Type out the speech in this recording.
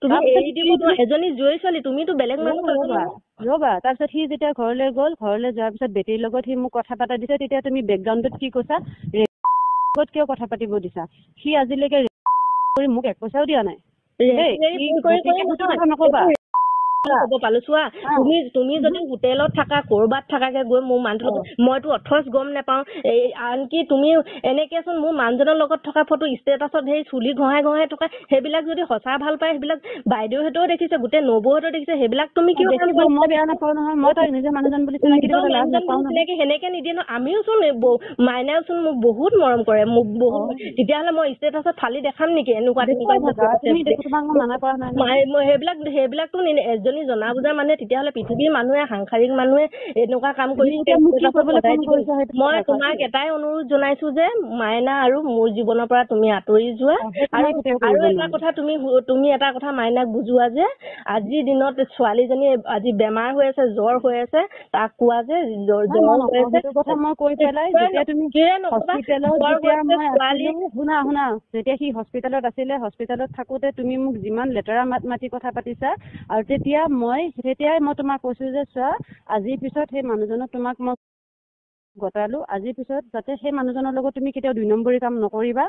তুমি এৰি দিব নোৱাৰা, এজনী জুই ছোৱালী, তুমিতো বেলেগ মানুহ ৰ'বা। তাৰপিছত সি যেতিয়া ঘৰলৈ গ'ল, ঘৰলৈ যোৱাৰ পিছত বেটীৰ লগত সি মোক কথা পাতা দিছে, তেতিয়া তুমি বেকগ্ৰাউণ্ডত কি কৈছা, লগত কিয় কথা পাতিব দিছা? সি আজিলৈকে কৰি মোক 1 পইচাও দিয়া নাই। নকবা ক'ব পালো চোৱা, তুমি যদি হোটেলত থাকা, কৰবাত থাকাকে গৈ মোৰ মানুহৰ লগত, মইতো অথচ গম নাপাওঁ। আনকি তুমি এনেকেচোন মোৰ মানুহজনৰ লগত থকা ফটো ষ্টেটাছত সেই চুলি ঘঁহাই থকা, সেইবিলাক যদি সঁচা ভাল পায়, সেইবিলাক বাইদেউহঁতেও দেখিছে, গোটেই নবৌহঁতেও দেখিছে, সেইবিলাক তুমি কি মই বেয়া নাপাওঁ নহয়, মই তাক নিজে মানুহজন বুলি চিনাকি সেনেকে নিদিয়ে ন। আমিও চোন মাইনাও চোন মোক বহুত মৰম কৰে, মোক বহুত, তেতিয়াহ'লে মই ষ্টেটাছত ফালি দেখাম নেকি এনেকুৱা সেইবিলাকতো এজনী জনা বুজা মানুহে, তেতিয়াহ'লে পৃথিৱীৰ মানুহে, সাংসাৰিক মানুহে এনেকুৱা কাম কৰি মই তোমাক এটাই অনুৰোধ জনাইছো যে মাইনা আৰু মোৰ জীৱনৰ পৰা তুমি আঁতৰি যোৱা। আৰু এটা কথা মাইনাক বুজোৱা যে আজিৰ দিনত ছোৱালীজনী আজি বেমাৰ হৈ আছে, জ্বৰ হৈ আছে, তাক কোৱা যে জ্বৰ হৈ আছে, যেতিয়া সি হস্পিটেলত আছিলে, হস্পিটেলত থাকোতে তুমি মোক যিমান লেতেৰা মাতি কথা পাতিছা, আৰু তেতিয়াই মই তোমাক কৈছো যে চোৱা, আজিৰ পিছত সেই মানুহজনক তোমাক মই গতালো, আজিৰ পিছত যাতে সেই মানুহজনৰ লগত তুমি কেতিয়াও 2 নম্বৰী কাম নকৰিবা।